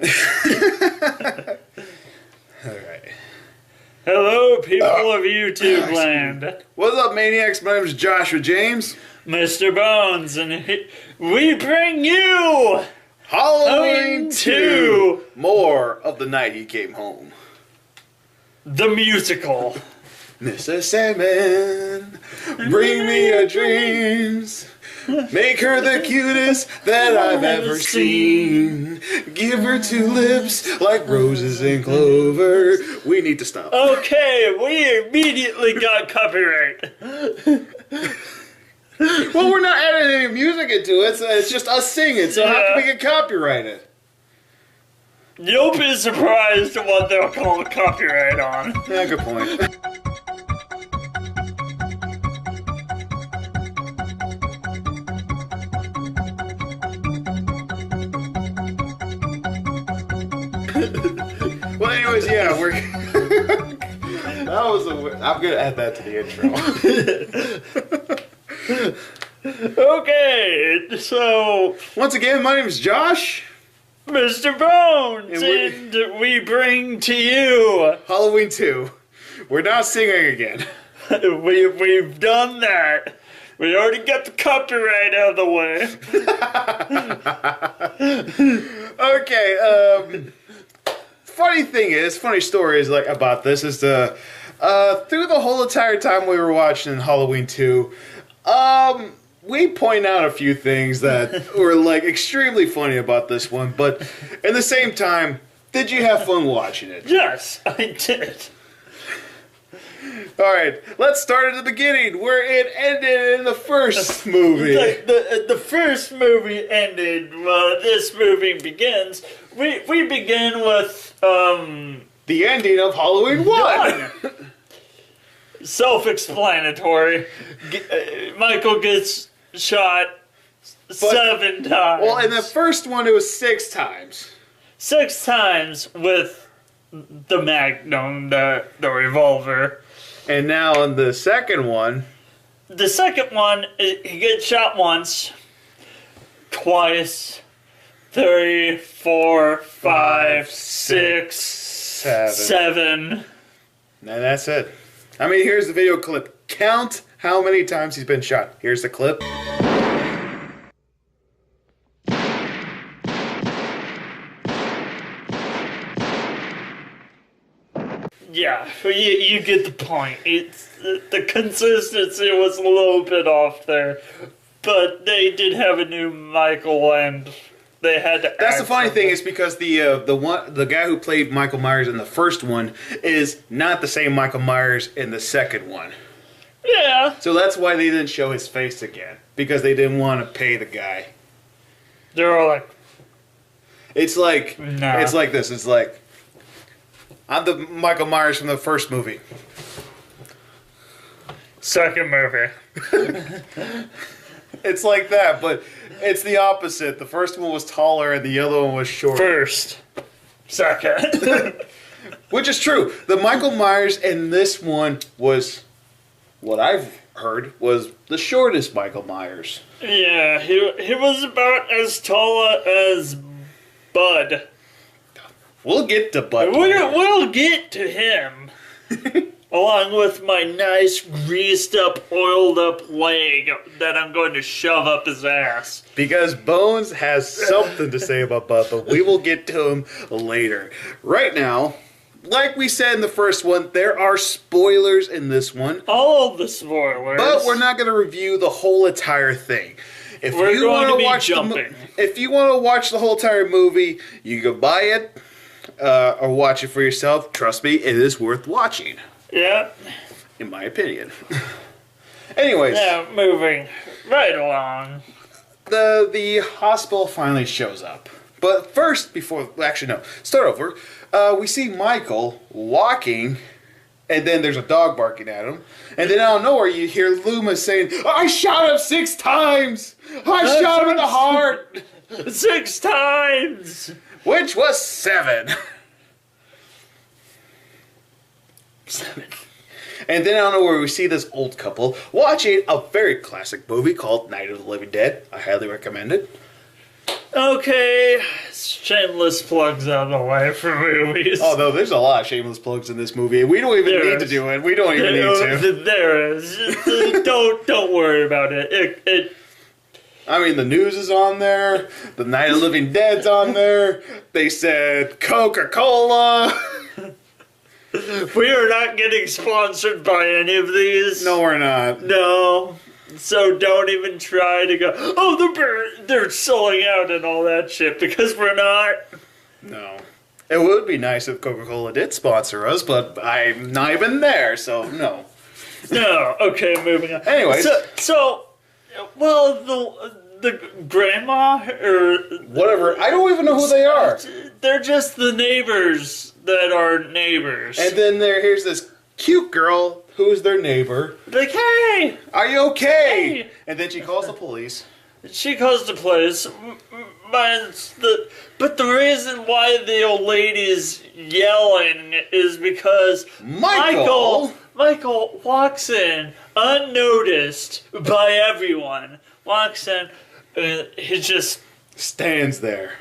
Alright. Hello, people of YouTube land. What's up, Maniacs? My name is Joshua James. Mr. Bones, and we bring you Halloween 2. More of the night he came home. The musical. Mrs. Sandman, bring me your dreams. Make her the cutest that I've ever seen. Give her 2 lips like roses and clover. We need to stop. Okay, we immediately got copyright. Well, we're not adding any music into it, so it's just us singing, so how can we get copyrighted? You'll be surprised at what they'll call copyright on. Yeah, good point. Well, anyways, yeah, we're... That was I'm gonna add that to the intro. Okay, so... Once again, my name is Josh. Mr. Bones, and we bring to you... Halloween 2. We're not singing again. We've done that. We already got the copyright out of the way. Okay, funny story is like about this is through the whole entire time we were watching Halloween 2, we point out a few things that were like extremely funny about this one, but at the same time, did you have fun watching it? Yes, I did. Alright, let's start at the beginning, where it ended in the first movie. The first movie ended while this movie begins. We begin with, the ending of Halloween 1! Self-explanatory. Michael gets shot 7 times. Well, in the first one, it was 6 times. 6 times with the Magnum, the revolver. And now in the second one... The second one, he gets shot once, twice, 3, 4, 5, 6, 7. And that's it. I mean, here's the video clip. Count how many times he's been shot. Here's the clip. Yeah, you get the point. It's the consistency was a little bit off there, but they did have a new Michael, and they had to. That's the funny thing is because the guy who played Michael Myers in the first one is not the same Michael Myers in the second one. Yeah. So that's why they didn't show his face again, because they didn't want to pay the guy. They're all like, it's like nah. It's like this. It's like, I'm the Michael Myers from the first movie. Second movie. It's like that, but it's the opposite. The first one was taller and the other one was shorter. First. Second. Which is true. The Michael Myers in this one was, what I've heard, was the shortest Michael Myers. Yeah, he was about as tall as Bud. We'll get to Bud. We'll get to him. Along with my nice, greased up, oiled up leg that I'm going to shove up his ass. Because Bones has something to say about Bud, but we will get to him later. Right now, like we said in the first one, there are spoilers in this one. All of the spoilers. But we're not going to review the whole entire thing. If we're you going want to be watch jumping. If you want to watch the whole entire movie, you can buy it or watch it for yourself. Trust me, it is worth watching. Yeah. In my opinion. Anyways. Yeah, moving right along. The hospital finally shows up. But first, start over. We see Michael walking, and then there's a dog barking at him. And then out of nowhere, you hear Loomis saying, I shot him 6 times! I shot him in the heart! 6 times! Which was 7. 7. And then out of nowhere, we see this old couple watching a very classic movie called Night of the Living Dead. I highly recommend it. Okay, shameless plugs out of the way for movies. Although there's a lot of shameless plugs in this movie. We don't even need to do it. We don't even need to. There is. Don't worry about it. I mean, the news is on there. The Night of the Living Dead's on there. They said Coca-Cola. We are not getting sponsored by any of these. No, we're not. No. So don't even try to go, oh, they're selling out and all that shit, because we're not. No. It would be nice if Coca-Cola did sponsor us, but I'm not even there, so no. No. Okay, moving on. Anyways. Well, the grandma, or... Whatever. I don't even know who they are. They're just the neighbors that are neighbors. And then here's this cute girl who's their neighbor. Like, hey! Are you okay? Hey. And then she calls the police. She calls the police. But the reason why the old lady's yelling is because Michael walks in unnoticed by everyone. Walks in, and he just stands there.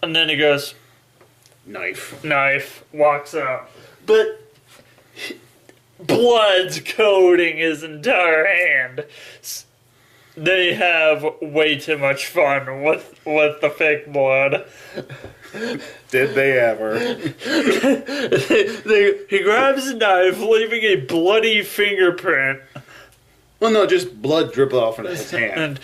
And then he goes, knife, walks out. But blood's coating his entire hand. They have way too much fun with the fake blood. Did they ever? He grabs a knife, leaving a bloody fingerprint. Well, no, just blood dripping off into his hand. And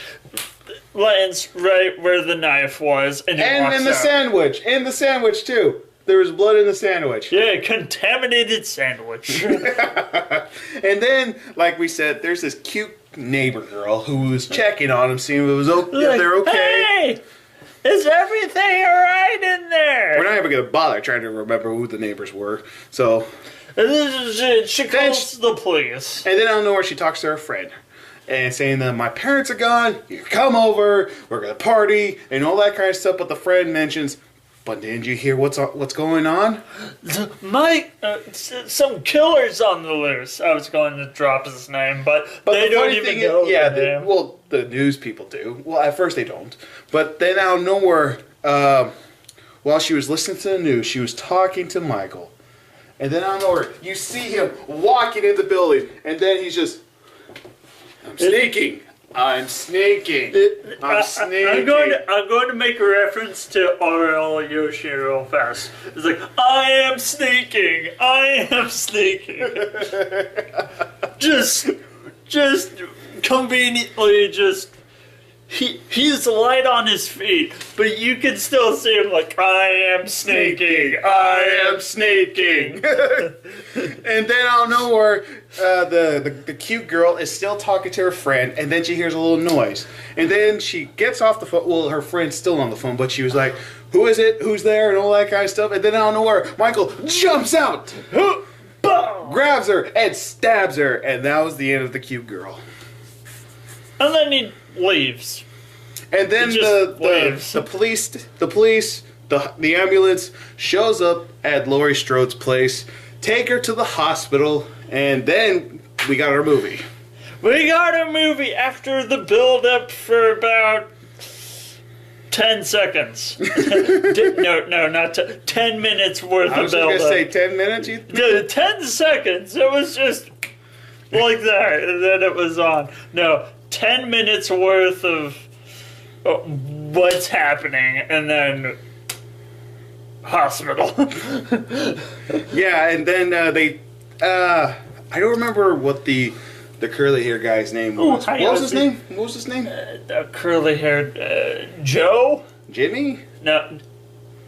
lands right where the knife was. And in the sandwich. In the sandwich, too. There was blood in the sandwich. Yeah, contaminated sandwich. And then, like we said, there's this cute neighbor girl who was checking on him, seeing if it was if they're okay. Hey! Is everything alright in there? We're not even going to bother trying to remember who the neighbors were. So... She calls the police. And then out of nowhere, she talks to her friend. And saying that my parents are gone, you can come over, we're going to party, and all that kind of stuff. But the friend mentions... But didn't you hear what's going on? Some killer's on the loose. I was going to drop his name, but they don't even know his name. Well, the news people do. Well, at first they don't. But then out of nowhere, while she was listening to the news, she was talking to Michael. And then out of nowhere, you see him walking in the building, and then he's just, I'm sneaking. I'm sneaking. I'm sneaking. I'm going to make a reference to R.L. Yoshi real fast. It's like, I am sneaking. I am sneaking. just conveniently, he's light on his feet, but you can still see him like, I am sneaking. I am sneaking. And then out of nowhere, the cute girl is still talking to her friend, and then she hears a little noise. And then she gets off the phone. Well, her friend's still on the phone, but she was like, who is it? Who's there? And all that kind of stuff. And then out of nowhere, Michael jumps out, grabs her, and stabs her. And that was the end of the cute girl. And then he leaves. And then the police, the ambulance shows up at Laurie Strode's place, take her to the hospital, and then we got our movie. We got a movie after the build-up for about 10 seconds. No, not 10 minutes worth of build-up. I was going to say 10 minutes? 10 seconds. It was just like that, and then it was on. No, 10 minutes worth of what's happening, and then hospital. Yeah, and then I don't remember what the curly hair guy's name was. What was his name? What was his name? Curly haired Joe? Jimmy? No.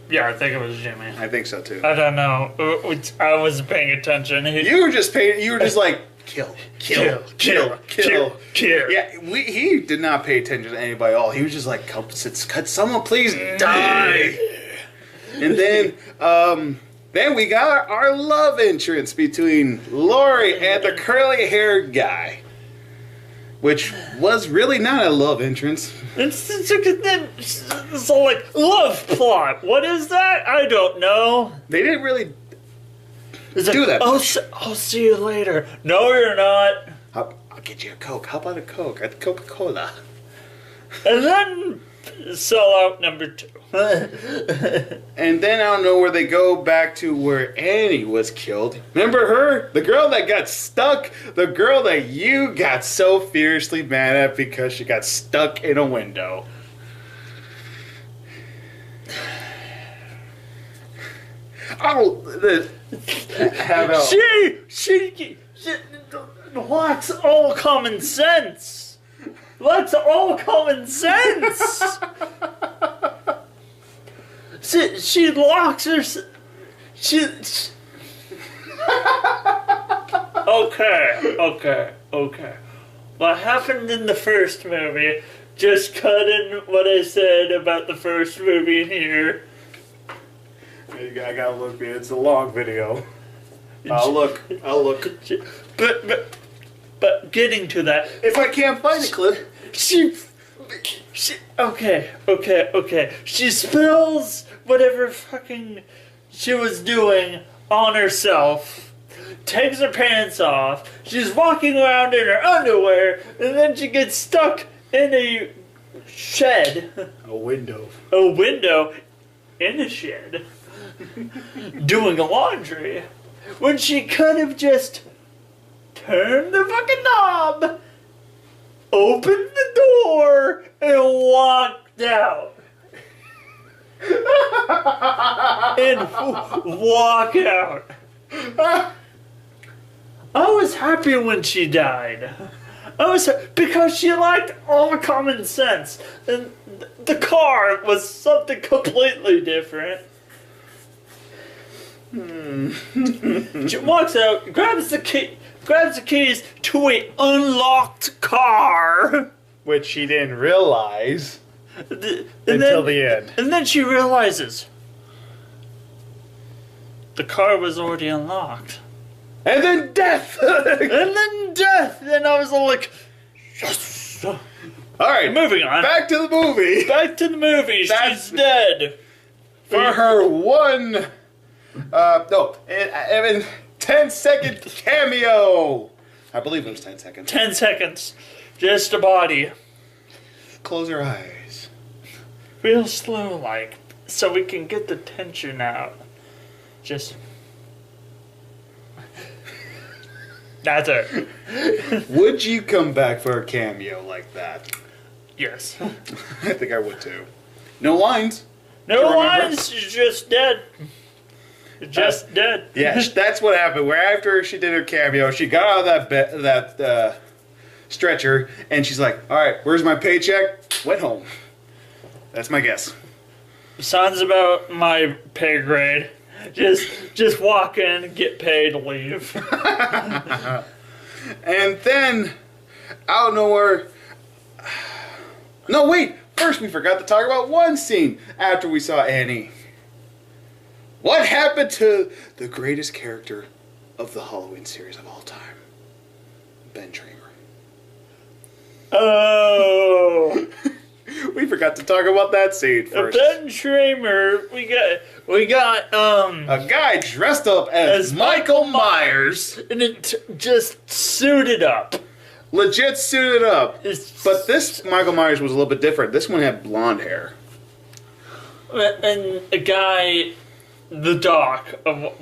Yeah, I think it was Jimmy. I think so too. I don't know. I wasn't paying attention. You were just like, kill. Yeah, he did not pay attention to anybody at all. He was just like, could someone please die? And then we got our love entrance between Laurie and the curly-haired guy, which was really not a love entrance. It's like love plot. What is that? I don't know. They didn't really do that. I'll see you later. No, you're not. I'll get you a Coke. How about a Coke? A Coca-Cola. And then Sellout number 2. And then out of nowhere, they go back to where Annie was killed. Remember her? The girl that got stuck? The girl that you got so fiercely mad at because she got stuck in a window. She lacks all common sense. Lacks all common sense. She locks her. She. Okay. What happened in the first movie? Just cut in what I said about the first movie in here. I gotta look, man. It's a long video. I'll look. But getting to that, If I can't find the clip, okay. She spills whatever fucking she was doing on herself, takes her pants off, she's walking around in her underwear, and then she gets stuck in a shed. a window. A window in a shed. Doing laundry. When she could have just turned the fucking knob, opened the door, and walked out. And walk out. I was happy when she died. Because she lacked all common sense. And the car was something completely different. She walks out, grabs the keys to an unlocked car. Which she didn't realize until the end. And then she realizes the car was already unlocked. And then death! And I was all like, yes! Alright, moving on. Back to the movie. She's dead. For her one... 10-second cameo. I believe it was 10 seconds. 10 seconds. Just a body. Close your eyes. Real slow, like, so we can get the tension out. Just... That's it. Would you come back for a cameo like that? Yes. I think I would too. No lines. No lines, she's just dead. Just dead. Yeah, that's what happened. Where after she did her cameo, she got out of that stretcher, and she's like, "All right, where's my paycheck?" Went home. That's my guess. Sounds about my pay grade. Just walk in, get paid, leave. And then, out of nowhere... No, wait! First, we forgot to talk about one scene after we saw Annie. What happened to the greatest character of the Halloween series of all time? Ben Tramer. Oh... We forgot to talk about that scene first. Ben Tramer, we got a guy dressed up as Michael Myers. And it just suited up. Legit suited up. But this Michael Myers was a little bit different. This one had blonde hair. And a guy, the doc,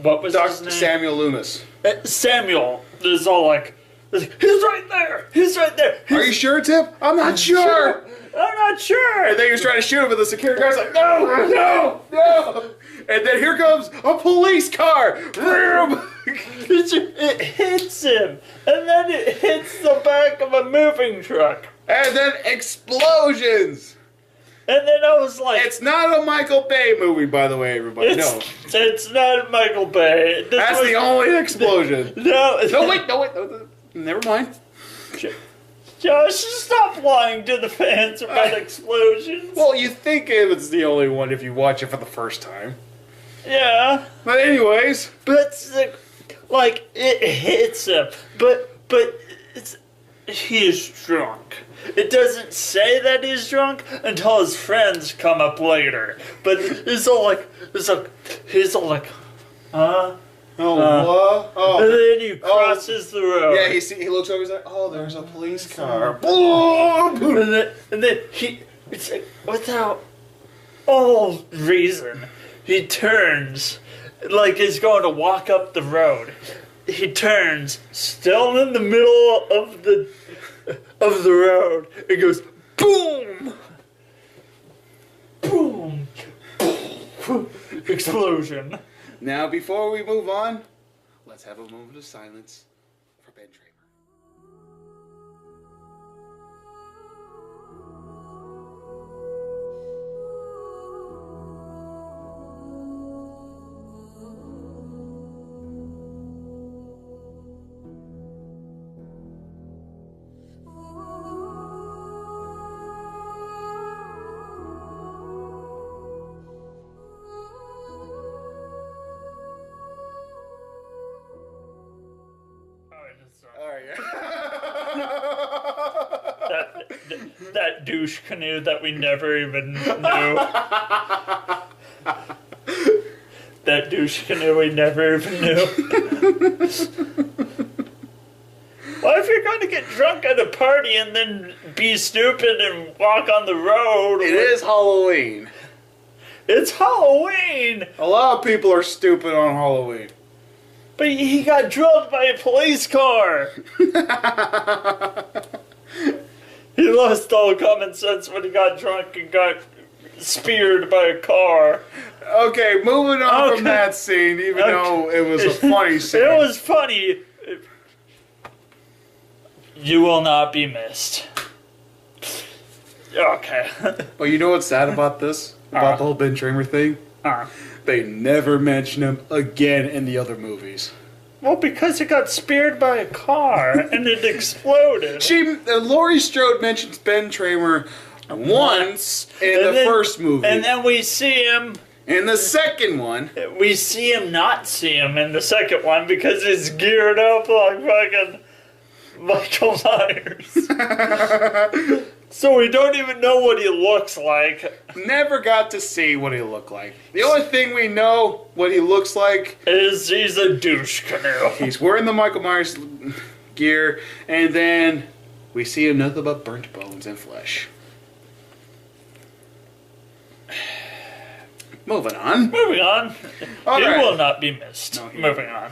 what was his name? Samuel Loomis. Samuel is all like, he's right there! He's right there! Are you sure, Tip? I'm not sure! I'm not sure! And then he was trying to shoot him, but the security guard's like, no! And then here comes a police car! It hits him! And then it hits the back of a moving truck. And then explosions! And then I was like... It's not a Michael Bay movie, by the way, everybody. It's not Michael Bay. That's the only explosion. No, wait. Never mind. Josh, stop lying to the fans about explosions. Well, you think it was the only one if you watch it for the first time. Yeah. But anyways. But, like, it hits him. But he is drunk. It doesn't say that he's drunk until his friends come up later. But he's all like, huh? What? Oh. And then he crosses the road. Yeah, he looks over, he's like, oh, there's a police car. Boom! And then It's like, without all reason, he turns, like he's going to walk up the road. He turns, still in the middle of the road. It goes boom, boom, boom, explosion. Now, before we move on, let's have a moment of silence for Ben Tramer. That douche canoe that we never even knew. That douche canoe we never even knew. Well, if you're going to get drunk at a party and then be stupid and walk on the road... It is Halloween. It's Halloween! A lot of people are stupid on Halloween. But he got drilled by a police car! He lost all common sense when he got drunk and got speared by a car. Okay, moving on from that scene, even though it was a funny scene. It was funny. You will not be missed. Okay. Well, you know what's sad about this? About the whole Ben Tramer thing? They never mention him again in the other movies. Well, because it got speared by a car and it exploded. Laurie Strode mentions Ben Tramer once in the first movie. And then we see him... In the second one... We see him not see him in the second one because he's geared up like fucking Michael Myers. So we don't even know what he looks like. Never got to see what he looked like. The only thing we know what he looks like is he's a douche canoe. He's wearing the Michael Myers gear, and then we see him nothing but burnt bones and flesh. Moving on. Moving on. All he right. will not be missed. No, Moving on.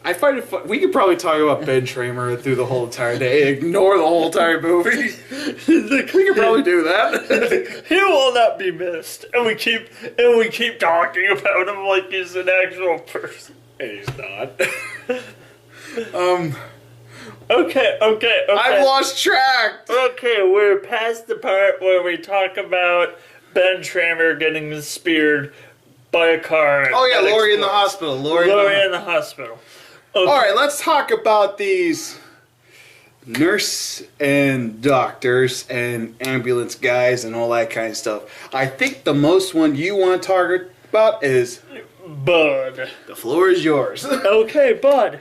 I find it fun. We could probably talk about Ben Tramer through the whole entire day. Ignore the whole entire movie. We could probably do that. He will not be missed, and we keep talking about him like he's an actual person, and he's not. Okay. I've lost track. Okay, we're past the part where we talk about Ben Tramer getting speared by a car. Oh yeah, Laurie in the hospital. Laurie in the hospital. Okay. Alright, let's talk about these nurse and doctors and ambulance guys and all that kind of stuff. I think the most one you want to target about is Bud. The floor is yours. Okay, Bud.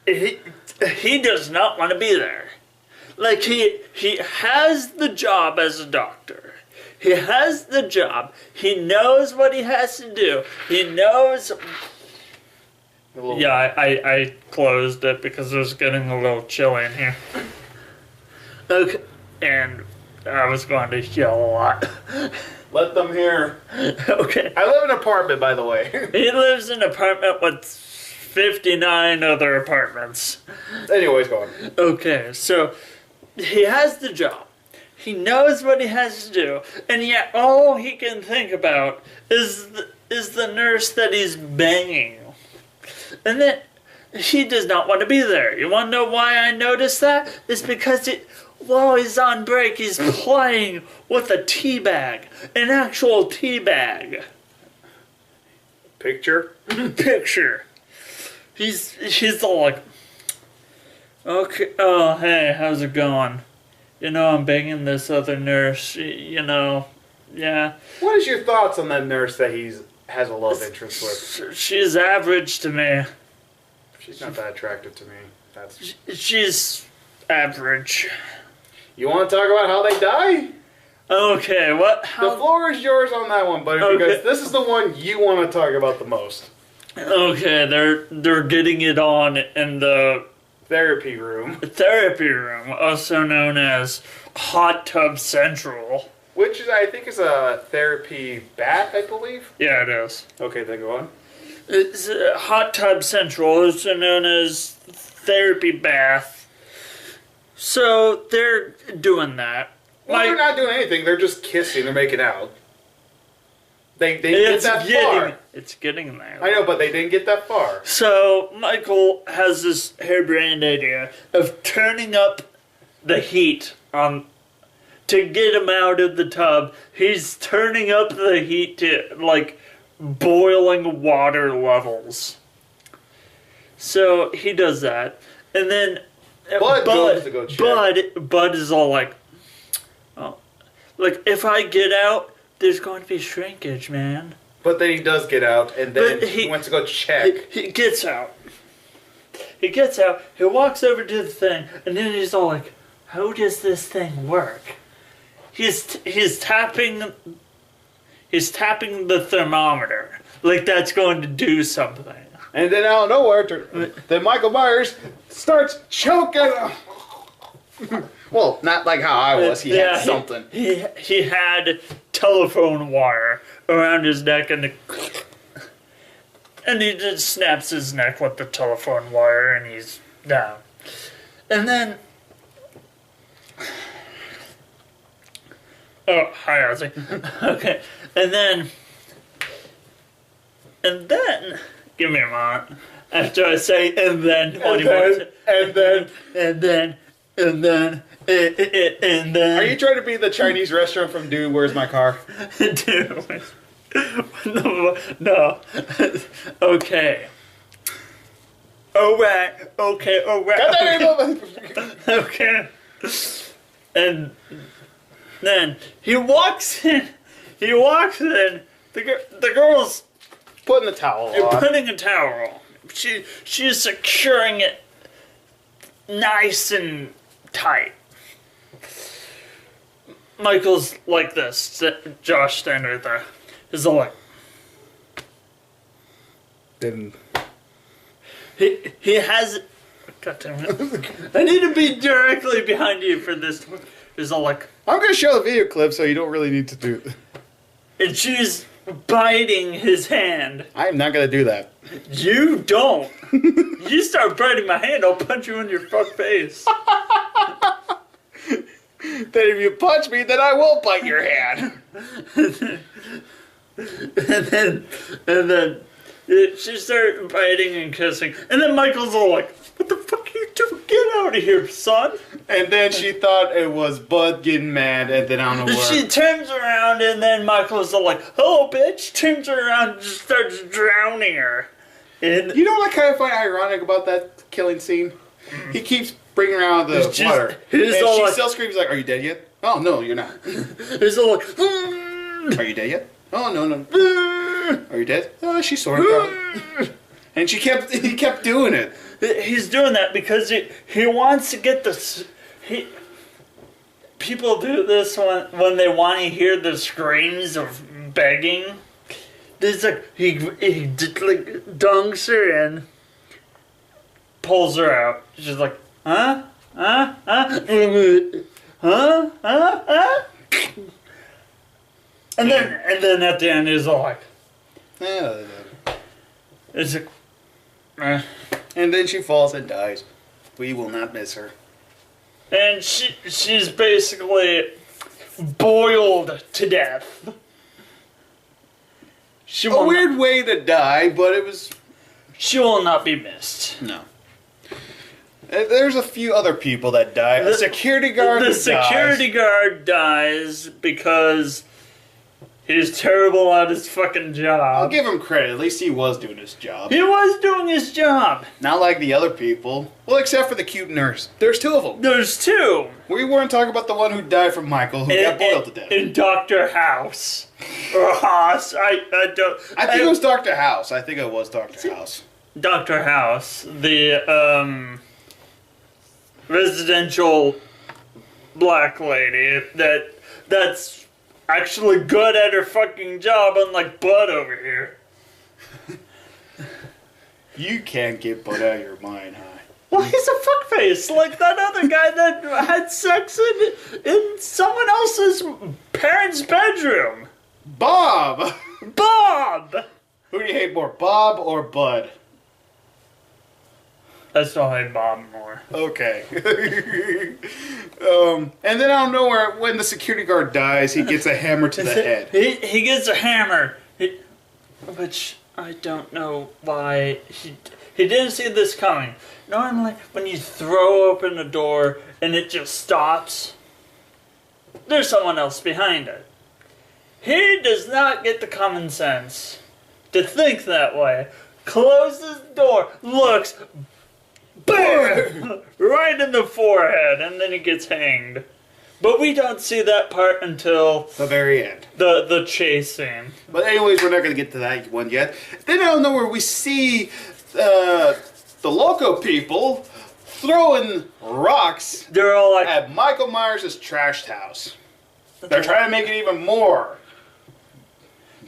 He does not want to be there. Like, he has the job as a doctor. He has the job. He knows what he has to do. He knows... Yeah, I closed it because it was getting a little chilly in here. Okay, and I was going to yell a lot. Let them hear. Okay. I live in an apartment, by the way. He lives in an apartment with 59 other apartments. Anyways, go on. Okay, so he has the job. He knows what he has to do, and yet all he can think about is the nurse that he's banging. And then he does not want to be there. You want to know why I noticed that? It's because while he's on break, he's playing with a tea bag, an actual tea bag. Picture? Picture. He's all like, okay, oh, hey, how's it going? You know, I'm banging this other nurse, you know, yeah. What is your thoughts on that nurse that has a love interest with? She's average to me. She's not that attractive to me. She's average. You want to talk about how they die? Okay, what? The floor is yours on that one, buddy, because this is the one you want to talk about the most. Okay, they're getting it on in the Therapy room. Therapy room, also known as Hot Tub Central. Which is, I think is a therapy bath, I believe. Yeah, it is. Okay, then go on. It's Hot Tub Central, also known as Therapy Bath. So they're doing that. Well, they're not doing anything. They're just kissing. They're making out. They get that far. It's getting there. I know, but they didn't get that far. So Michael has this harebrained idea of turning up the heat on to get him out of the tub. He's turning up the heat to like boiling water levels. So he does that, and then Bud is all like, "Oh, like if I get out, there's going to be shrinkage, man." But then he does get out, and then he went to go check. He gets out. He gets out. He walks over to the thing, and then he's all like, "How does this thing work?" He's tapping the thermometer like that's going to do something. And then out of nowhere, then Michael Myers starts choking. Well, not like how I was. He had something. He had telephone wire around his neck, and he just snaps his neck with the telephone wire, and he's down. And then, oh, hi, Ozzy. Okay, and then, give me a moment. After I say, and then. Are you trying to be the Chinese restaurant from Dude, Where's My Car? Dude. No. Okay. Alright. Okay. Okay. And then he walks in. The girl's putting the towel on. Putting a towel on. She's securing it nice and tight. Michael's like this. Josh standing right there. He's all like... Didn't... He has... God damn it. I need to be directly behind you for this. He's all like... I'm going to show the video clip so you don't really need to do it. And she's biting his hand. I'm not going to do that. You don't. You start biting my hand, I'll punch you in your fuck face. Then if you punch me, then I will bite your hand. and then she started biting and kissing. And then Michael's all like, "What the fuck are you doing? Get out of here, son." And then she thought it was Bud getting mad, and then I don't know where. She turns around, and then Michael's all like, "Hello, bitch." Turns around and just starts drowning her. And you know what I kind of find ironic about that killing scene? He keeps bringing around the water. And she still screams like, "Are you dead yet?" "Oh, no, you're not." He's all like, "Are you dead yet?" "Oh, no. Are you dead?" "Oh, she's sort of." And he kept doing it. He's doing that because he wants to get this. People do this when they want to hear the screams of begging. There's like he dunks her in, pulls her out. She's like, huh? And then at the end he's all like, it's like, and then she falls and dies. We will not miss her. And she's basically boiled to death. A weird way to die, but it was... She will not be missed. No. There's a few other people that die. The security guard dies. The security guard dies because he's terrible at his fucking job. I'll give him credit. At least he was doing his job. He was doing his job. Not like the other people. Well, except for the cute nurse. There's two of them. There's two. We weren't talking about the one who died from Michael, who got boiled to death. In Dr. House. Or Haas. I think it was Dr. House. I think it was Dr. House. Dr. House. The, residential black lady that's actually good at her fucking job, unlike Bud over here. You can't get Bud out of your mind, huh? Well, he's a fuckface, like that other guy that had sex in someone else's parents' bedroom. Bob! Bob! Who do you hate more, Bob or Bud? I still hate Bob more. Okay. And then out of nowhere, when the security guard dies, he gets a hammer to the head. He gets a hammer, which I don't know why he didn't see this coming. Normally, when you throw open a door and it just stops, there's someone else behind it. He does not get the common sense to think that way. Closes the door, looks, BAM! Right in the forehead, and then he gets hanged. But we don't see that part until The very end. the chase scene. But anyways, we're not going to get to that one yet. Then out of nowhere, we see the local people throwing rocks They're all like, at Michael Myers' trashed house. They're trying to make it even more.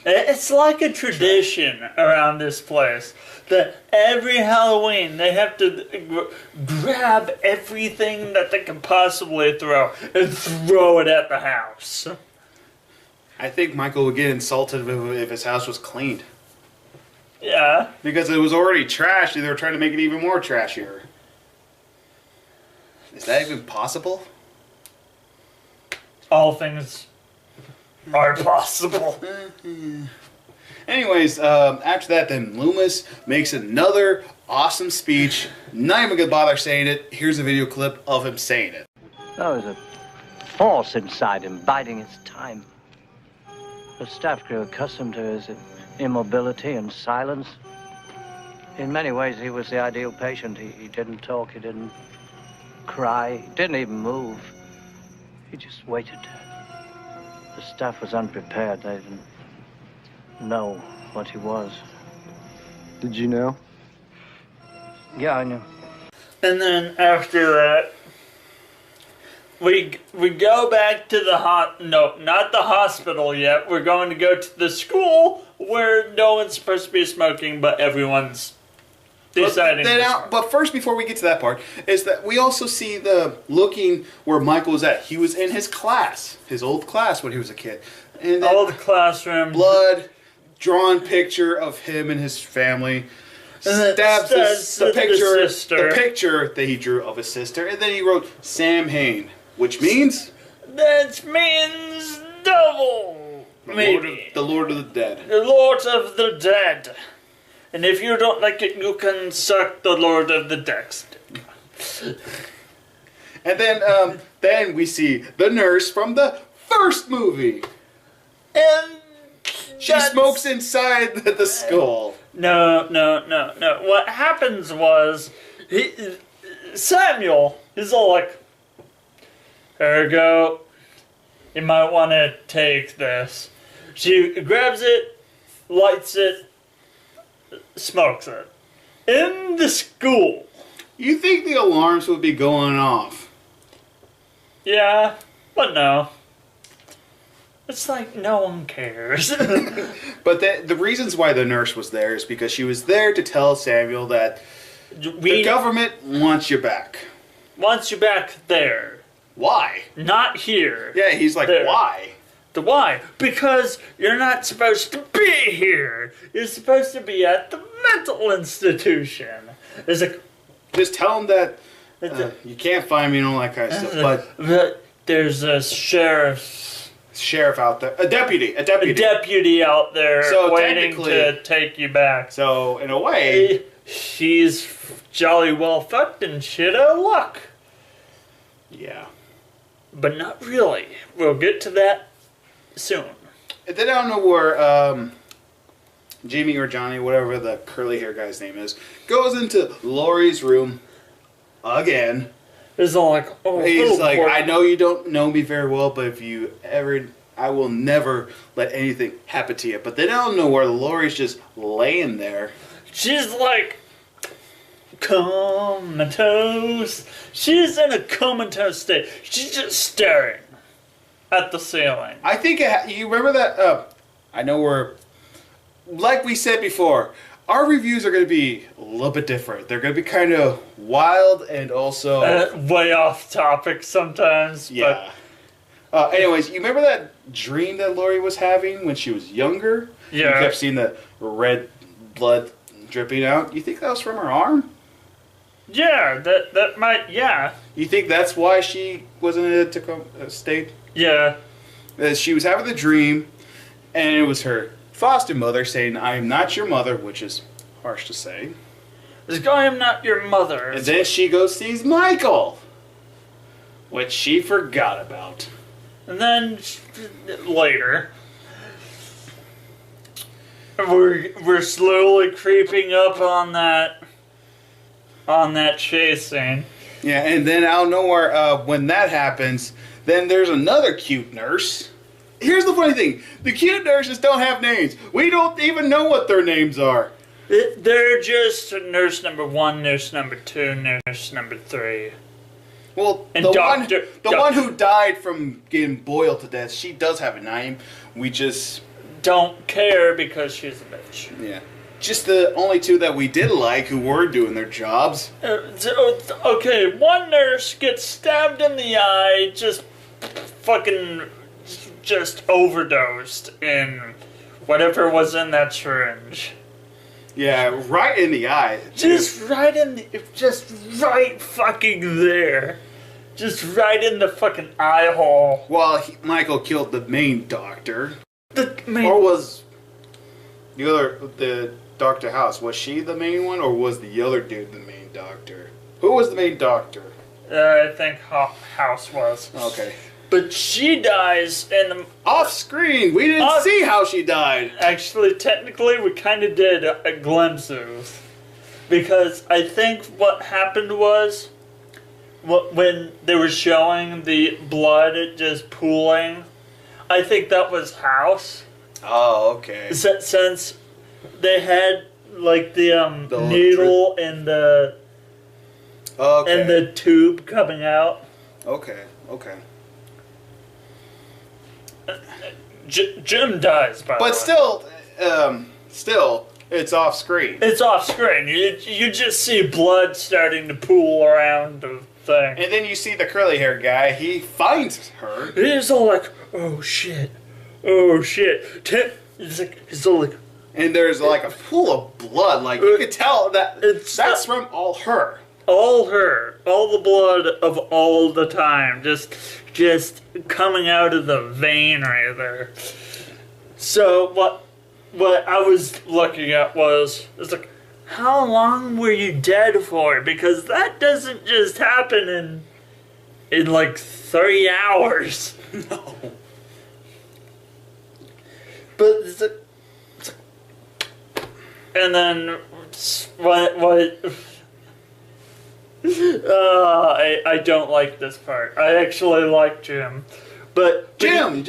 it's like a tradition around this place that every Halloween they have to grab everything that they can possibly throw and throw it at the house. I think Michael would get insulted if his house was cleaned. Yeah. Because it was already trashed, and they were trying to make it even more trashier. Is that even possible? All things are possible. Anyways, after that, then Loomis makes another awesome speech. Not even gonna bother saying it. Here's a video clip of him saying it. There was a force inside him, biding its time. The staff grew accustomed to his immobility and silence. In many ways, he was the ideal patient. He didn't talk, he didn't cry, he didn't even move. He just waited. The staff was unprepared. They didn't know what he was. Did you know? Yeah, I knew. And then after that, we go back to no, not the hospital yet. We're going to go to the school where no one's supposed to be smoking, but everyone's deciding. But first, before we get to that part, is that we also see the looking where Michael was at. He was in his class, his old class when he was a kid. And then All the classroom. blood, drawn picture of him and his family. Stabs the picture that he drew of his sister, and then he wrote Sam Hain, which means That means devil. Maybe. the Lord of the Dead. The Lord of the Dead. And if you don't like it, you can suck the Lord of the Dead. And then we see the nurse from the first movie. And She smokes inside the skull. No. What happens was, Samuel is all like, "Here you go. You might want to take this." She grabs it, lights it, smokes it. In the school. You think the alarms would be going off? Yeah, but no. It's like no one cares. But the reasons why the nurse was there is because she was there to tell Samuel that the government wants you back. Wants you back there. Why? Not here. Yeah, he's like, There. why? Why? Because you're not supposed to be here. You're supposed to be at the mental institution. There's a... Just tell him that you can't find me and all that kind of stuff. But there's a sheriff out there. A deputy. out there So waiting technically- to take you back. So, in a way... She's jolly well fucked and shit out of luck. Yeah. But not really. We'll get to that soon. And then I don't know where Jamie or Johnny, whatever the curly hair guy's name is, goes into Laurie's room again. It's all like, oh, He's oh, like, boy. I know you don't know me very well, but if you ever, I will never let anything happen to you. But then I don't know where Laurie's just laying there. She's like comatose. She's in a comatose state. She's just staring at the ceiling. I think you remember that. I know we're like we said before. our reviews are going to be a little bit different. They're going to be kind of wild and also way off topic sometimes. yeah. Anyways, you remember that dream that Lori was having when she was younger? Yeah. You kept seeing the red blood dripping out. You think that was from her arm? Yeah, that might, yeah. You think that's why she was in a Tacoma state? Yeah. She was having the dream, and it was her foster mother saying, "I am not your mother," which is harsh to say. This guy, I'm not your mother. And then she goes sees Michael, which she forgot about. And then later, we're slowly creeping up on that chase scene. Yeah, and then out of nowhere, when that happens, then there's another cute nurse. Here's the funny thing: the cute nurses don't have names. We don't even know what their names are. They're just nurse number 1, nurse number 2, nurse number 3. Well, And the one who died from getting boiled to death, she does have a name. We just don't care because she's a bitch. yeah, just the only two that we did like who were doing their jobs. Okay, one nurse gets stabbed in the eye, just overdosed in whatever was in that syringe. Yeah, right in the eye. Just right fucking there. Just right in the fucking eye hole. Well, Michael killed the main doctor. The Or was the Dr. House, was she the main one, or was the other dude the main doctor? Who was the main doctor? I think House was. Okay. But she dies in the... Off screen! We didn't see how she died! Actually, technically, we kind of did a glimpse of. Because I think what happened was... when they were showing the blood just pooling, I think that was House. Oh, okay. Since they had like the needle and the tube coming out. Okay. Jim dies, by the way. But still, it's off screen. It's off screen. You just see blood starting to pool around the thing. And then you see the curly hair guy. He finds her. He's all like, "Oh shit, oh shit." He's all like, and there's like a pool of blood. Like you could tell that that's from all her. All the blood of all the time, just coming out of the vein right there. So what I was looking at was, it's like, how long were you dead for? Because that doesn't just happen in like 30 hours. No. But it's like, and then what? I don't like this part. I actually like Jim, but Jim.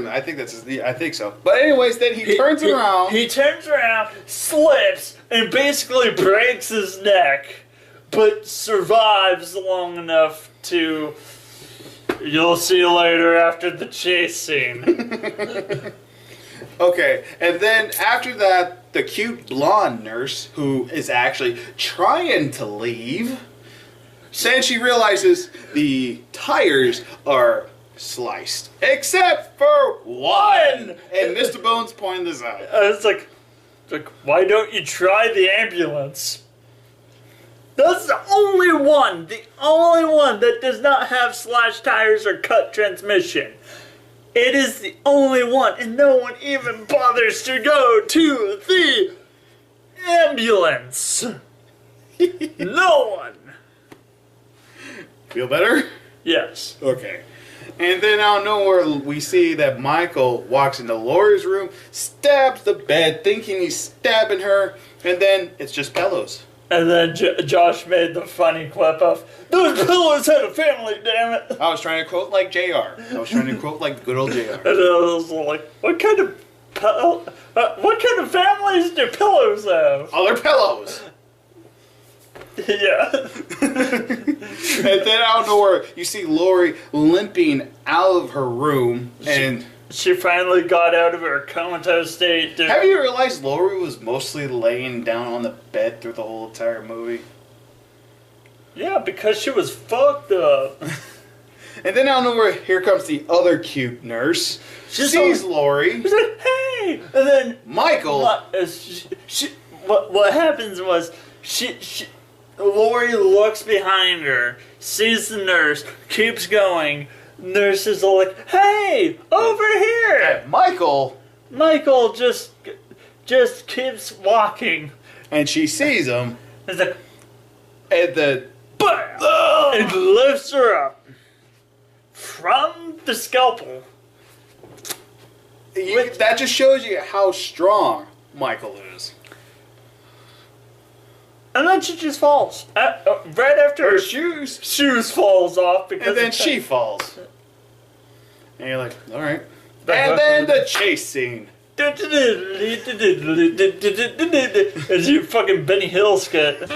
I think I think so. But anyways, then he turns around. He turns around, slips, and basically breaks his neck, but survives long enough to. You'll see later after the chase scene. Okay, and then after that, the cute blonde nurse, who is actually trying to leave, then she realizes the tires are sliced. Except for one! And Mr. Bones pointed this out. It's like, why don't you try the ambulance? That's the only one that does not have slashed tires or cut transmission. It is the only one, and no one even bothers to go to the ambulance. No one. Feel better? Yes. Okay. And then out of nowhere, we see that Michael walks into Laura's room, stabs the bed, thinking he's stabbing her, and then it's just pillows. And then Josh made the funny clip of, "Those pillows had a family, damn it." I was trying to quote like JR. I was trying to quote like good old JR. And I was like, what kind of families do pillows have? Oh, they're pillows. Yeah. And then out of nowhere, you see Lori limping out of her room, and she finally got out of her comatose state. Have you realized Lori was mostly laying down on the bed through the whole entire movie? Yeah, because she was fucked up. And then out of nowhere, here comes the other cute nurse. She sees Lori. She's like, hey! And then Michael. What happens was Lori looks behind her, sees the nurse, keeps going. Nurse is all like, hey! Over here! And Michael just keeps walking. And she sees him. It's like, And then BAM! And lifts her up from the scalpel. That just shows you how strong Michael is. And then she just falls. Right after Her shoes falls off. Because and then she falls. And you're like, alright. And then the chase scene. It's your fucking Benny Hill skit.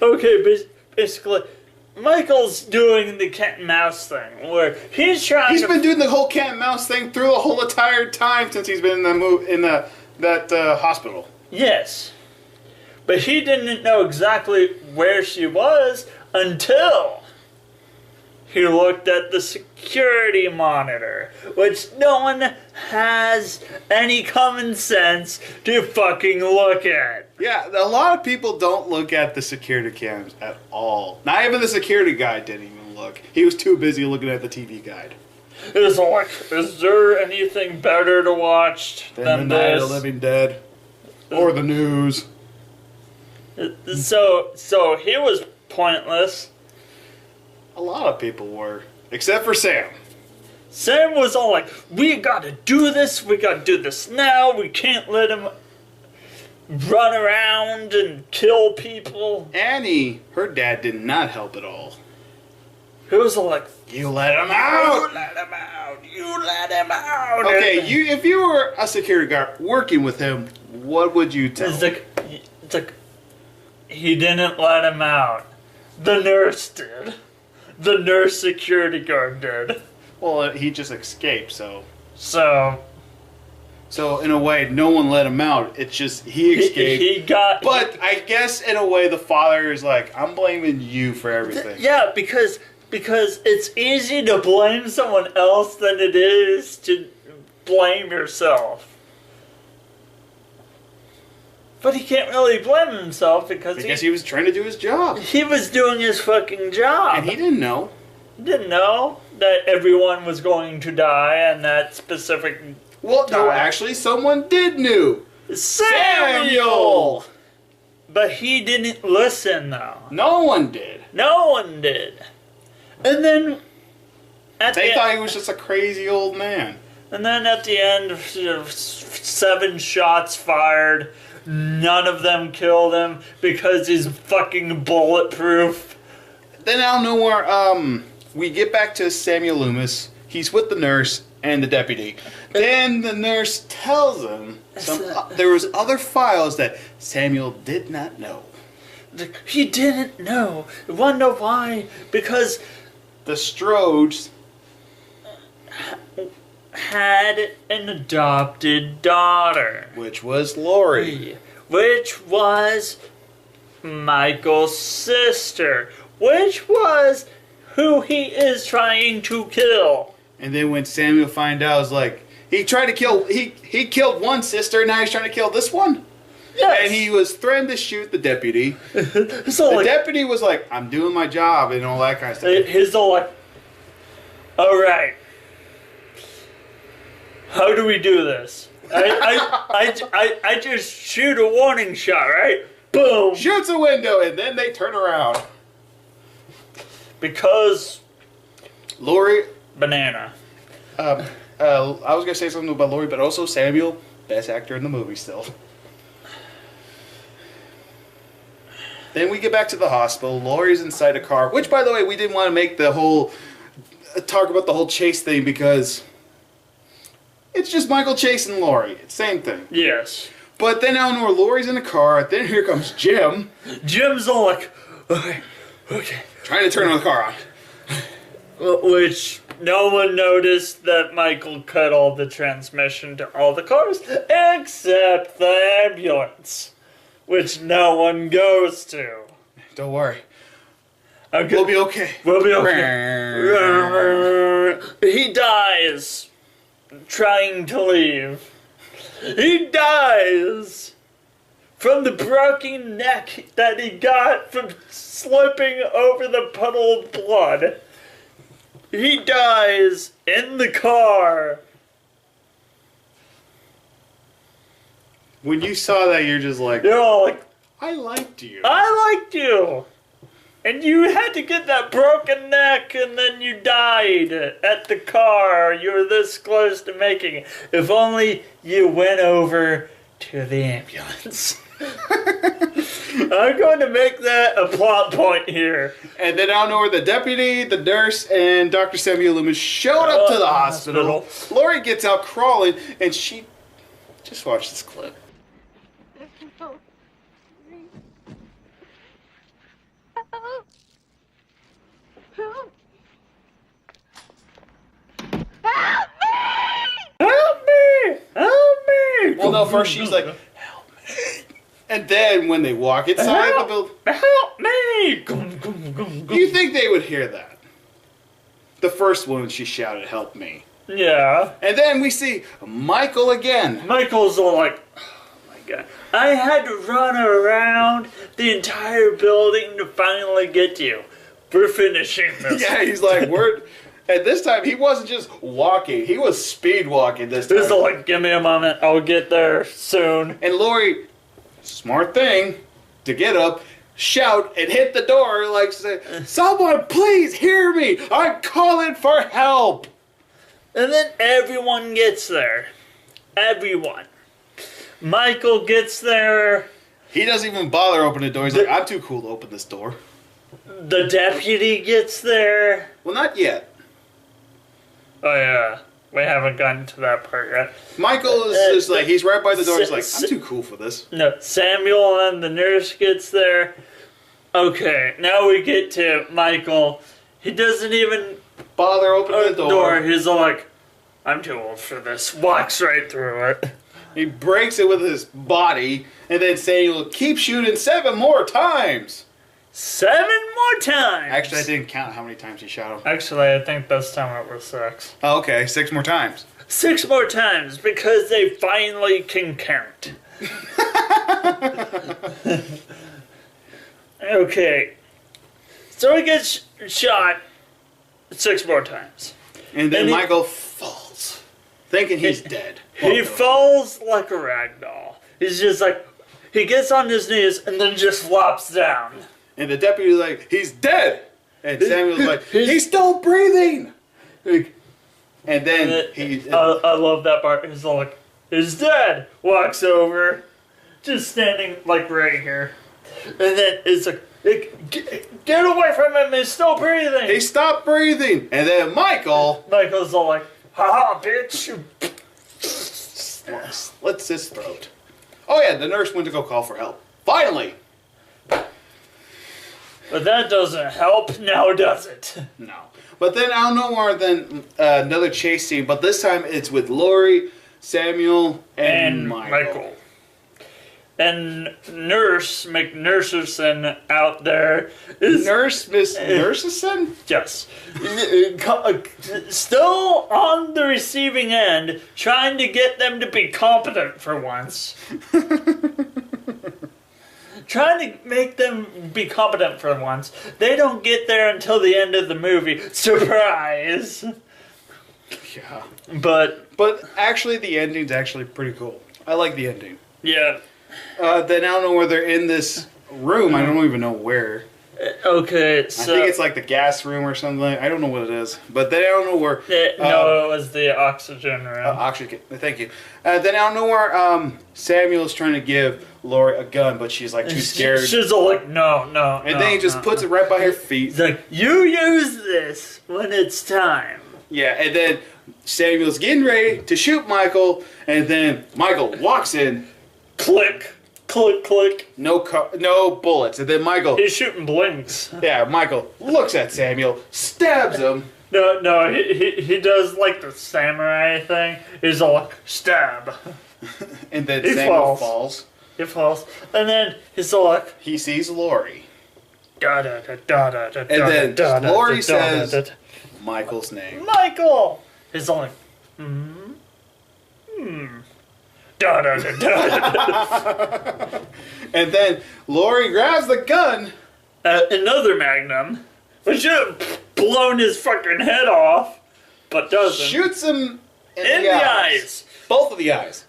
Okay, basically, Michael's doing the cat and mouse thing, where he's trying He's been doing the whole cat and mouse thing through the whole entire time since he's been in that hospital. Yes. But he didn't know exactly where she was until he looked at the security monitor, which no one has any common sense to fucking look at. Yeah, a lot of people don't look at the security cams at all. Not even the security guy didn't even look. He was too busy looking at the TV guide. It was like, is there anything better to watch than the Night of this? the Living Dead. Or the news. So he was pointless. A lot of people were. Except for Sam. Sam was all like, we gotta do this now, we can't let him run around and kill people. Annie, her dad did not help at all. He was all like, You let him out! you let him out, you let him out. Okay, if you were a security guard working with him, what would you tell him? It's like, he didn't let him out. The nurse did. The nurse security guard did. Well, he just escaped, so... So, in a way, no one let him out. It's just, he escaped. But I guess, in a way, the father is like, I'm blaming you for everything. Yeah, because it's easy to blame someone else than it is to blame yourself. But he can't really blame himself because he was trying to do his job. He was doing his fucking job. And he didn't know. He didn't know that everyone was going to die on that specific Well, no, time. actually, someone did know. Samuel! But he didn't listen, though. No one did. No one did. And then... They thought he was just a crazy old man. And then at the end, 7 shots fired. None of them killed him because he's fucking bulletproof. Then out of nowhere, we get back to Samuel Loomis. He's with the nurse and the deputy. Then the nurse tells him there was other files that Samuel did not know. He didn't know. You wanna know why? Because the Strodes had an adopted daughter. Which was Lori. Which was Michael's sister. Which was who he is trying to kill. And then when Samuel find out, it's like, he tried to kill, he killed one sister, now he's trying to kill this one? Yes. And he was threatened to shoot the deputy. So the deputy was like, I'm doing my job and all that kind of stuff. He's all like, alright, How do we do this? I just shoot a warning shot, right? Boom! Shoots a window, and then they turn around. Because Laurie, banana. I was gonna say something about Laurie, but also Samuel, best actor in the movie still. Then we get back to the hospital. Laurie's inside a car, which, by the way, we didn't want to make the whole talk about the whole chase thing because it's just Michael chasing Laurie. It's the same thing. Yes. But then out of Laurie's in the car. Then here comes Jim. Jim's all like, okay. Trying to turn the car on. Which no one noticed that Michael cut all the transmission to all the cars except the ambulance, which no one goes to. Don't worry. Okay. We'll be okay. We'll be okay. He dies trying to leave. He dies from the broken neck that he got from slipping over the puddle of blood. He dies in the car. When you saw that, you're just like, You're all like, I liked you. I liked you. And you had to get that broken neck and then you died at the car. You were this close to making it. If only you went over to the ambulance. I'm going to make that a plot point here. And then out of nowhere, the deputy, the nurse, and Dr. Samuel Loomis showed up to the hospital. Laurie gets out crawling, and she... Just watch this clip. Help me! Help me! Well, no, first she's like, help me. And then when they walk inside the building... Help me! You think they would hear that? The first one, she shouted, help me. Yeah. And then we see Michael again. Michael's all like, oh my god. I had to run around the entire building to finally get to you. We're finishing this. Yeah, he's like, we're... And this time, he wasn't just walking. He was speed walking this time. This is like, give me a moment. I'll get there soon. And Laurie, smart thing, to get up, shout, and hit the door like, say, someone please hear me. I'm calling for help. And then everyone gets there. Everyone. Michael gets there. He doesn't even bother opening the door. He's like, I'm too cool to open this door. The deputy gets there. Well, not yet. Oh yeah, we haven't gotten to that part yet. Michael is just like, he's right by the door. He's like, I'm too cool for this. No, Samuel and the nurse gets there. Okay, now we get to Michael. He doesn't even Bother opening the door. He's like, I'm too old for this. Walks right through it. He breaks it with his body, and then Samuel keeps shooting 7 more times. 7 more times! Actually, I didn't count how many times he shot him. Actually, I think this time it was 6. Oh, okay, 6 more times. 6 more times, because they finally can count. Okay. So he gets shot 6 more times. And then And he- Michael falls, thinking he's dead. He falls like a rag doll. He's just like, he gets on his knees and then just flops down. And the deputy's like, he's dead. And Samuel's like, he's still breathing. And then he... I love that part. He's like, he's dead. Walks over, just standing like right here. And then it's like, get away from him, he's still breathing. He stopped breathing. And then Michael's all like, haha, bitch. slits his throat. Oh yeah, the nurse went to go call for help. Finally! But that doesn't help, now does it? No. But then I don't know more than another chase scene, but this time it's with Laurie, Samuel, and Michael. And Nurse McNurserson out there is... Nurse Miss Nurseson? Yes. Still on the receiving end, trying to get them to be competent for once. Trying to make them be competent for once. They don't get there until the end of the movie. Surprise! Yeah. But actually, the ending's actually pretty cool. I like the ending. yeah. Then I don't know where they're in this room. I don't even know where. Okay, so I think it's like the gas room or something. I don't know what it is. But then I don't know where. no, it was the oxygen room. Oxygen. Thank you. Then I don't know where Samuel's trying to give Lori a gun, but she's like too scared. She's all like, no. And then he just puts it right by her feet. He's like, you use this when it's time. Yeah, and then Samuel's getting ready to shoot Michael, and then Michael walks in. Click, click, click. No bullets. And then Michael. He's shooting blinks. Yeah, Michael looks at Samuel, stabs him. No, he does like the samurai thing. He's all like, stab. And then He Samuel falls. falls. He falls. And then he's all like, He sees Lori. and then Lori says Michael's name. Michael! He's all like, And then Lori grabs the gun. Another Magnum, which should have blown his fucking head off, but doesn't. Shoots him in the eyes. Both of the eyes.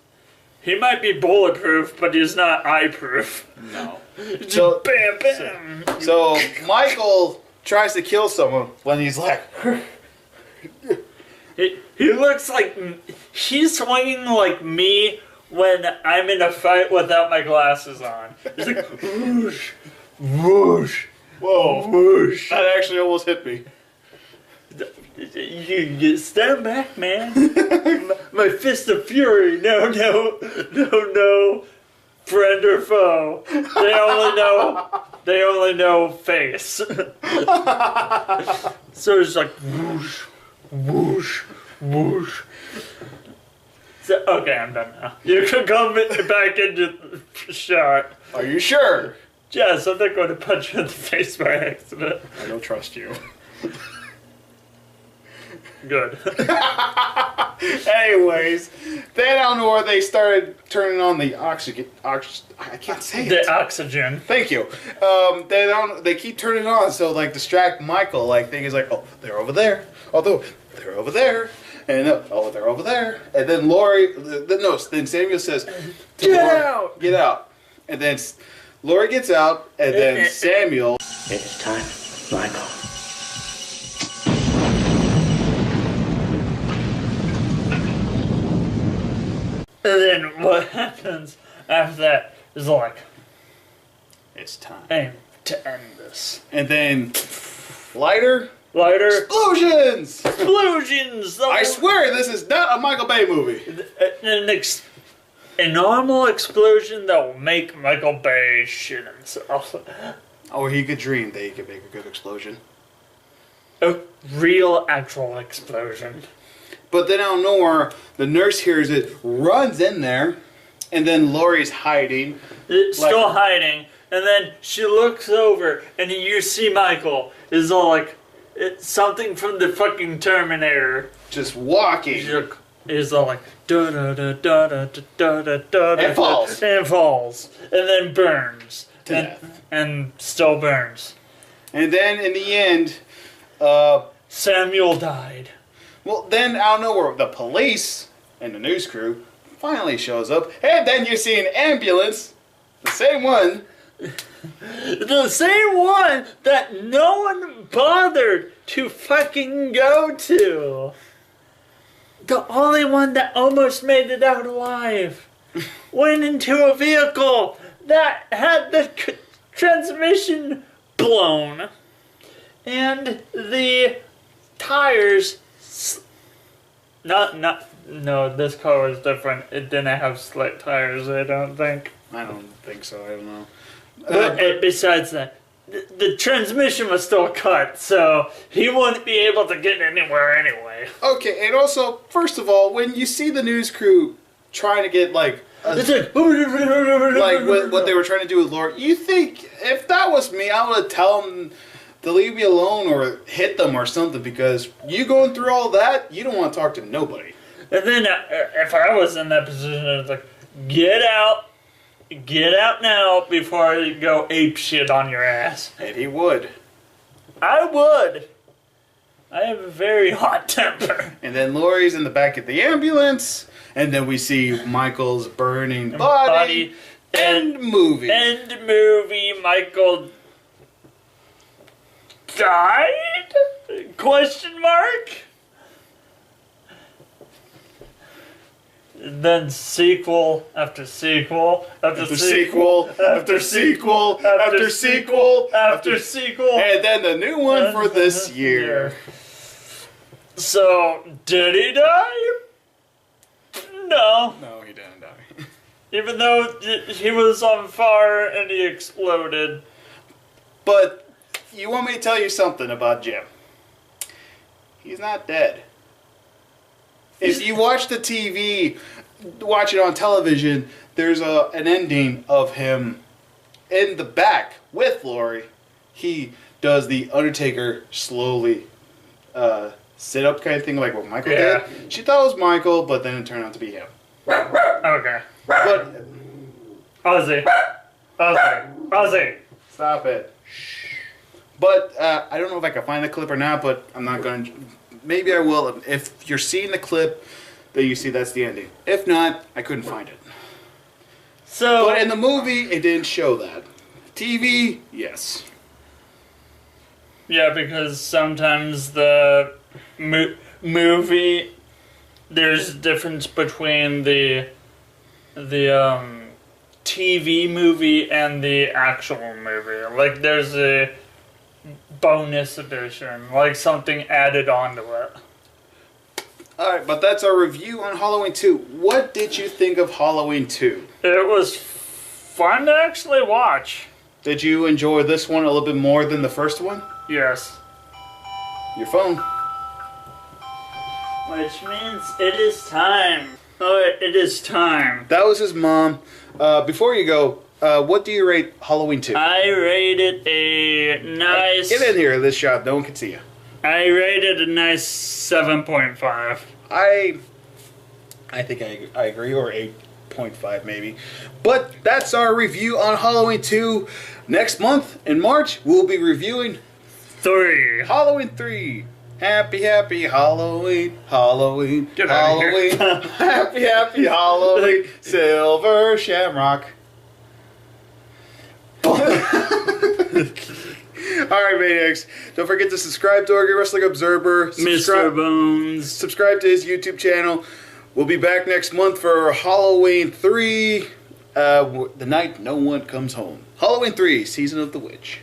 He might be bulletproof, but he's not eye-proof. No. Just So- bam, bam. So Michael tries to kill someone when he's like, He looks like he's swinging like me when I'm in a fight without my glasses on. He's like whoosh, whoosh, whoa, whoosh. that actually almost hit me. You stand back, man. my fist of fury. No, friend or foe. They only know face. So it's like whoosh, whoosh, whoosh. So, okay, I'm done now. You can come back into the shot. Are you sure? Yes, I'm not going to punch you in the face by accident. I don't trust you. Good. Anyways, then I don't know where they started turning on the oxygen. I can't say it. The oxygen. Thank you. They keep turning it on, so like distract Michael. Like thing is like, oh, they're over there. Although they're over there, and oh, they're over there. And then Lori, then Samuel says, get out. And then Lori gets out, and then Samuel. It's time, Michael. And then what happens after that is like, It's time. aim to end this. And then lighter Explosions! I swear this is not a Michael Bay movie. A normal explosion that will make Michael Bay shit himself. Or he could dream that he could make a good explosion. A real, actual explosion. But then out of nowhere, the nurse hears it, runs in there, and then Lori's hiding. It's still hiding, and then she looks over, and you see Michael is all like, it's something from the fucking Terminator. Just walking. Is all like, da da da da da da da da. And falls. And falls. And then burns. To death. And still burns. And then in the end, Samuel died. well, then out of nowhere, the police and the news crew finally shows up, and then you see an ambulance, the same one. The same one that no one bothered to fucking go to. The only one that almost made it out alive went into a vehicle that had the transmission blown and the tires. No, this car was different. It didn't have slick tires, I don't think. I don't think so, I don't know. But besides that, the transmission was still cut, so he wouldn't be able to get anywhere anyway. Okay, and also, first of all, when you see the news crew trying to get, like, It's like what they were trying to do with Laura, you think, if that was me, I would tell them to leave me alone or hit them or something, because you going through all that, you don't want to talk to nobody. And then if I was in that position, I was like, get out now before you go ape shit on your ass. And he would. I would. I have a very hot temper. And then Laurie's in the back of the ambulance. And then we see Michael's burning body. End movie. End movie. Michael died? Question mark? Then sequel after sequel after sequel after sequel after sequel after sequel. And then the new one for this year. So, did he die? No. No, he didn't die. Even though he was on fire and he exploded. But you want me to tell you something about Jim? He's not dead. If you watch the TV, watch it on television, there's an ending of him in the back with Laurie. He does the Undertaker slowly sit up kind of thing like what Michael did. She thought it was Michael, but then it turned out to be him. Okay. But Ozzy. stop it. But I don't know if I can find the clip or not, but I'm not going to. Maybe I will. If you're seeing the clip, then you see that's the ending. If not, I couldn't find it. So, But in the movie, it didn't show that. TV, yes. yeah, because sometimes the movie, there's a difference between the TV movie and the actual movie. Like, there's a bonus edition, like something added onto it. Alright, but that's our review on Halloween 2. What did you think of Halloween 2? It was fun to actually watch. Did you enjoy this one a little bit more than the first one? Yes. Your phone. Which means it is time. Oh, it is time. That was his mom. Before you go, what do you rate Halloween 2? I rated a nice... Get in here, this shot. No one can see you. I rated a nice 7.5. I think I agree, or 8.5 maybe. But that's our review on Halloween 2. Next month, in March, we'll be reviewing 3. Halloween 3. Happy Halloween, Halloween, Get out of Halloween. here. Happy Halloween, Silver Shamrock. Alright, Maniacs. Don't forget to subscribe to Oregon Wrestling Observer. Mr. Bones. Subscribe to his YouTube channel. We'll be back next month for Halloween 3. The night no one comes home. Halloween 3, Season of the Witch.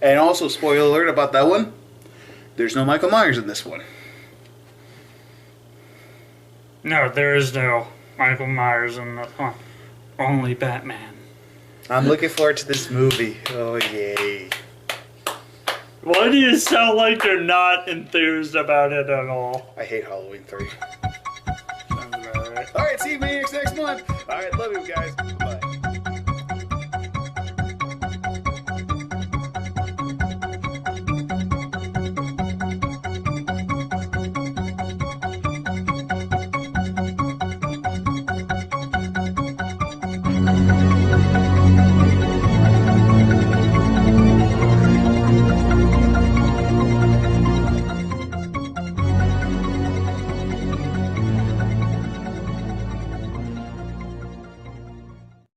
And also, spoiler alert about that one. There's no Michael Myers in this one. No, there is no Michael Myers in the... only Batman. I'm looking forward to this movie. Oh, yay. Why do you sound like you're not enthused about it at all? I hate Halloween 3. Sounds about right. Alright, see you Maniacs next month. Alright, love you guys. Bye.